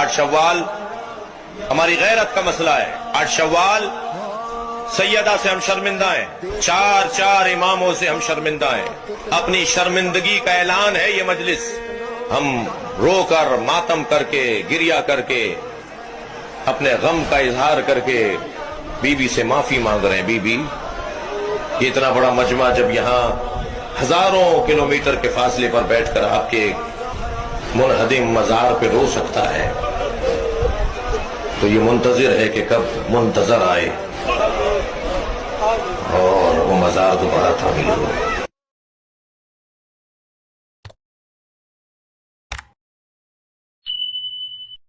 8 शव्वाल हमारी गैरत का मसला है। 8 शव्वाल सैयदा से हम शर्मिंदा हैं, 4 इमामों से हम शर्मिंदा हैं। अपनी शर्मिंदगी का ऐलान है ये मजलिस। हम रोकर, मातम करके, गिरिया करके, अपने गम का इजहार करके बीबी से माफी मांग रहे हैं। बीबी, ये इतना बड़ा मजमा जब यहां हजारों किलोमीटर के फासले पर बैठकर आपके मुनहदिम मजार पे रो सकता है, तो ये मुंतजिर है कि कब मुंतजर आए और वो मजार दोबारा तामीर हो।